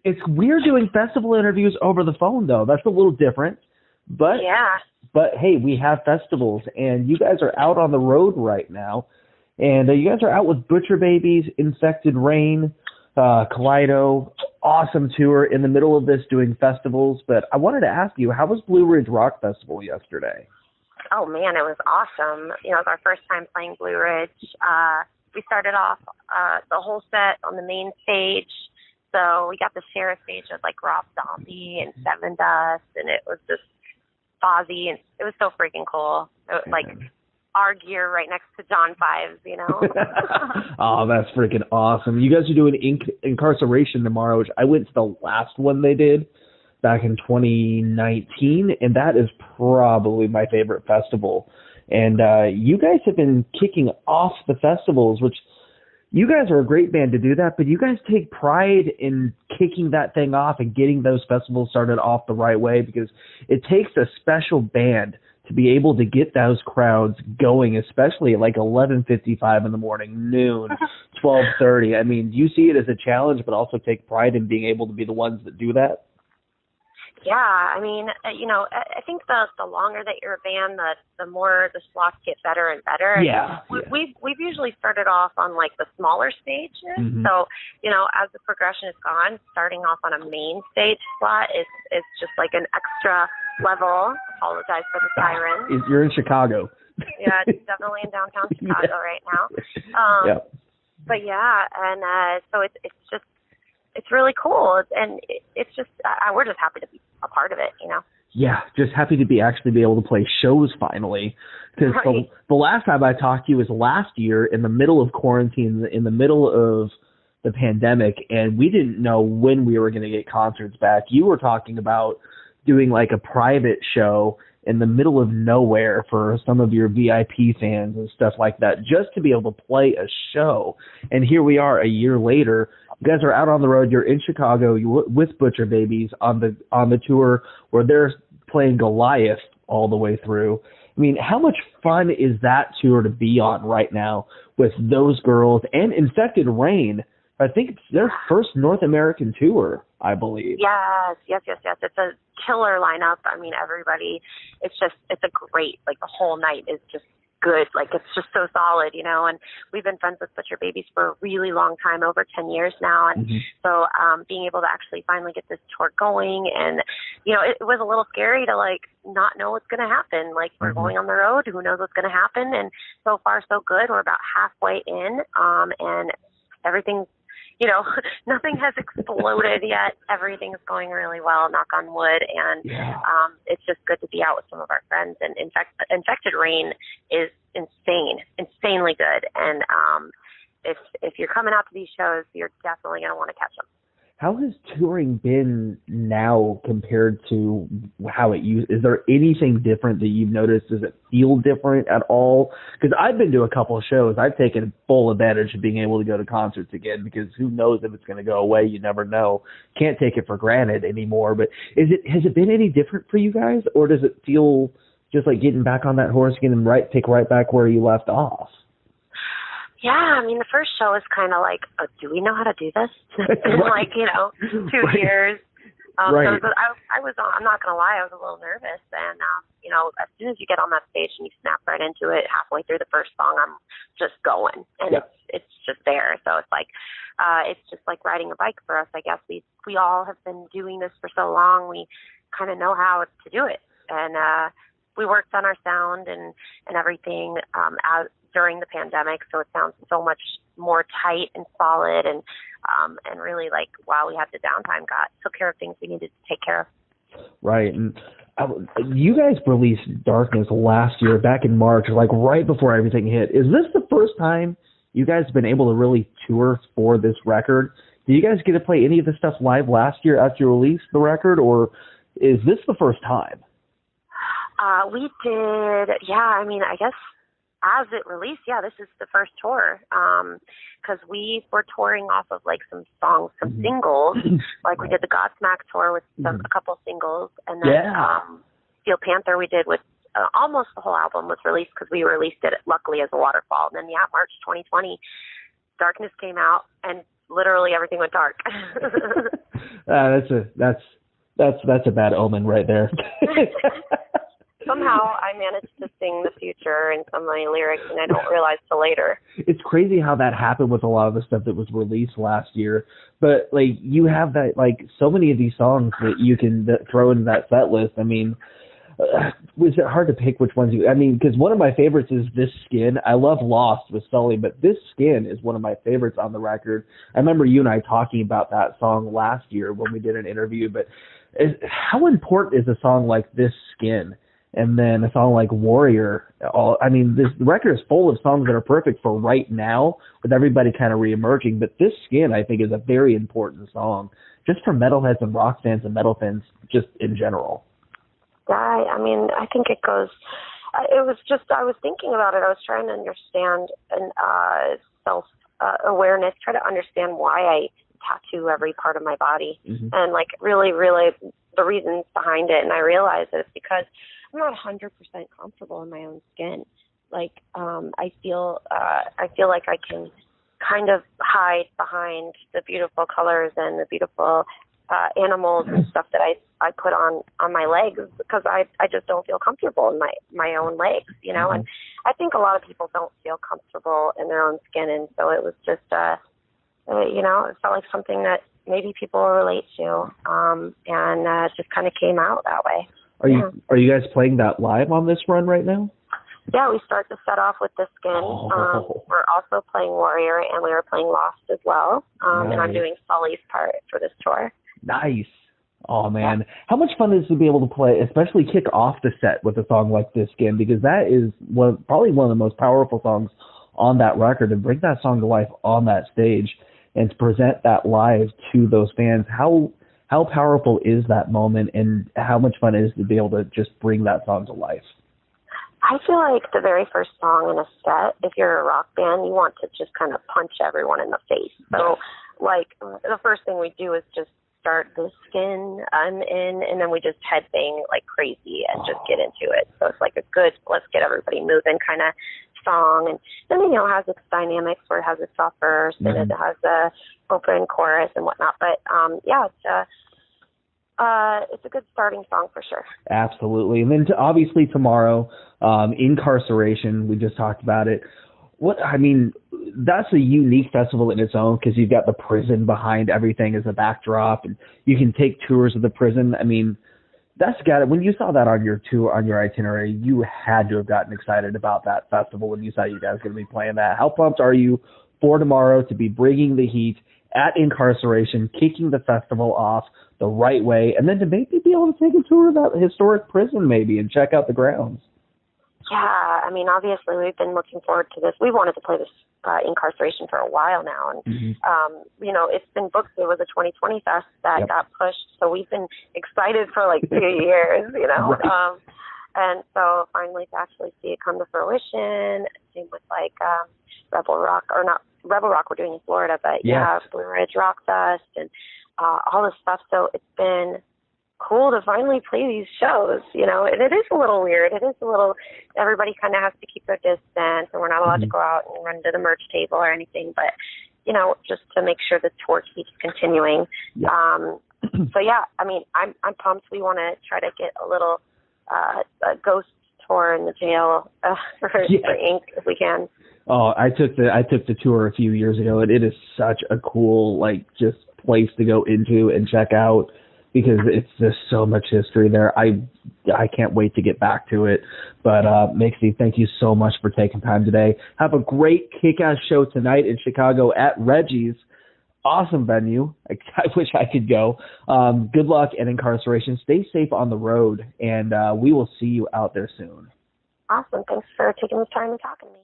It's weird doing festival interviews over the phone though. That's a little different. But yeah. But hey, we have festivals, and you guys are out on the road right now, and you guys are out with Butcher Babies, Infected Rain, Kaleido, awesome tour in the middle of this doing festivals. But I wanted to ask you, how was Blue Ridge Rock Festival yesterday? Oh man, it was awesome. It was our first time playing Blue Ridge. We started off the whole set on the main stage. So we got to share a stage with like Rob Zombie and Seven Dust, and it was just Fozzy, and it was so freaking cool. It was like our gear right next to John Five's, Oh, that's freaking awesome. You guys are doing Inkcarceration tomorrow, which I went to the last one they did back in 2019, and that is probably my favorite festival. And you guys have been kicking off the festivals, which you guys are a great band to do that, but you guys take pride in kicking that thing off and getting those festivals started off the right way, because it takes a special band to be able to get those crowds going, especially at like 11:55 in the morning, noon, 12:30. I mean, do you see it as a challenge, but also take pride in being able to be the ones that do that? Yeah, I mean, I think the longer that you're a band, the more the slots get better and better. Yeah. We've usually started off on like the smaller stages. Mm-hmm. So, as the progression has gone, starting off on a main stage slot is just like an extra level. Apologize for the siren. You're in Chicago. Yeah, it's definitely in downtown Chicago right now. Yeah. But yeah, and so it's really cool, and it's just we're just happy to be a part of it, Yeah, just happy to be able to play shows finally. Because right. the last time I talked to you was last year in the middle of quarantine, in the middle of the pandemic, and we didn't know when we were going to get concerts back. You were talking about doing like a private show in the middle of nowhere for some of your VIP fans and stuff like that, just to be able to play a show. And here we are a year later. You guys are out on the road. You're in Chicago with Butcher Babies on the tour where they're playing Goliath all the way through. I mean, how much fun is that tour to be on right now with those girls and Infected Rain? I think it's their first North American tour, I believe. Yes. It's a killer lineup. I mean, everybody, it's a great, like the whole night is just good. Like it's just so solid, and we've been friends with Butcher Babies for a really long time, over 10 years now. And so being able to actually finally get this tour going, and, it was a little scary to like not know what's going to happen. Like we're going on the road, who knows what's going to happen. And so far so good. We're about halfway in, and everything's, nothing has exploded yet. Everything's going really well, knock on wood. And it's just good to be out with some of our friends. And in fact, Infected Rain is insanely good. And if you're coming out to these shows, you're definitely going to want to catch them. How has touring been now compared to how it used? Is there anything different that you've noticed? Does it feel different at all? Because I've been to a couple of shows. I've taken full advantage of being able to go to concerts again, because who knows if it's going to go away? You never know. Can't take it for granted anymore. But has it been any different for you guys, or does it feel just like getting back on that horse again and pick right back where you left off? Yeah, I mean, the first show is kind of like, do we know how to do this? In like, 2 years. Right. So I'm not going to lie, I was a little nervous. And, as soon as you get on that stage and you snap right into it, halfway through the first song, I'm just going. And it's just there. So it's like, it's just like riding a bike for us, I guess. We all have been doing this for so long, we kind of know how to do it. And we worked on our sound and everything during the pandemic, so it sounds so much more tight and solid, and really, like, while we had the downtime, took care of things we needed to take care of. Right. And you guys released Darkness last year, back in March, like right before everything hit. Is this the first time you guys have been able to really tour for this record? Did you guys get to play any of the stuff live last year after you released the record, or is this the first time? We did, I mean, I guess as it released, this is the first tour, because we were touring off of like some songs, some singles, like we did the Godsmack tour with a couple singles, and then Steel Panther we did with almost the whole album was released, because we released it luckily as a waterfall. And then March 2020, Darkness came out, and literally everything went dark. That's a bad omen right there. Somehow I managed to sing the future in some of my lyrics, and I don't realize till later. It's crazy how that happened with a lot of the stuff that was released last year. But like you have that, like so many of these songs that you can throw into that set list. I mean, was it hard to pick which ones you? I mean, because one of my favorites is This Skin. I love Lost with Sully, but This Skin is one of my favorites on the record. I remember you and I talking about that song last year when we did an interview. But how important is a song like This Skin? And then a song like Warrior. This record is full of songs that are perfect for right now, with everybody kind of reemerging. But This Skin, I think, is a very important song, just for metalheads and rock fans and metal fans, just in general. Yeah, I think it goes. It was just I was thinking about it. I was trying to understand self awareness, try to understand why I tattoo every part of my body, and like really the reasons behind it. And I realized that it's because I'm not 100% comfortable in my own skin. Like, I feel like I can kind of hide behind the beautiful colors and the beautiful animals and stuff that I put on my legs, because I just don't feel comfortable in my own legs, you know. And I think a lot of people don't feel comfortable in their own skin, and so it was just it felt like something that maybe people will relate to, and it just kind of came out that way. Are you guys playing that live on this run right now? Yeah, we start the set off with This Skin. We're also playing Warrior, and we were playing Lost as well. Nice. And I'm doing Sully's part for this tour. Nice. Oh, man. Yeah. How much fun is it to be able to play, especially kick off the set with a song like This Skin, because that is probably one of the most powerful songs on that record, and bring that song to life on that stage and to present that live to those fans. How powerful is that moment, and how much fun it is to be able to just bring that song to life? I feel like the very first song in a set, if you're a rock band, you want to just kind of punch everyone in the face. So, like, the first thing we do is just start This Skin, I'm in, and then we just headbang like crazy and just get into it. So it's like a good, let's get everybody moving kind of song. And then, it has its dynamics where it has a soft verse and it has a open chorus and whatnot. But it's a good starting song for sure. Absolutely. And then obviously tomorrow, Inkcarceration, we just talked about it. That's a unique festival in its own, because you've got the prison behind everything as a backdrop, and you can take tours of the prison. That's got it. When you saw that on your tour, on your itinerary, you had to have gotten excited about that festival when you saw you guys going to be playing that. How pumped are you for tomorrow to be bringing the heat at Inkcarceration, kicking the festival off the right way, and then to maybe be able to take a tour of that historic prison maybe and check out the grounds? Yeah, obviously we've been looking forward to this. We wanted to play this Inkcarceration for a while now, and it's been booked. It was a 2020 fest that got pushed, so we've been excited for like 2 years, Right. And so finally to actually see it come to fruition. Same with like Rebel Rock, or not Rebel Rock, we're doing in Florida, but Blue Ridge Rock Fest and all this stuff. So it's been cool to finally play these shows, and it is a little weird. It is a little, everybody kind of has to keep their distance, and we're not allowed to go out and run to the merch table or anything, but, just to make sure the tour keeps continuing. Yeah. I'm pumped. We want to try to get a little a ghost tour in the jail for Ink if we can. Oh, I took the tour a few years ago, and it is such a cool, just place to go into and check out, because it's just so much history there. I can't wait to get back to it. But Mixie, thank you so much for taking time today. Have a great kick-ass show tonight in Chicago at Reggie's. Awesome venue. I wish I could go. Good luck at Inkcarceration. Stay safe on the road, and we will see you out there soon. Awesome. Thanks for taking the time and talking to me.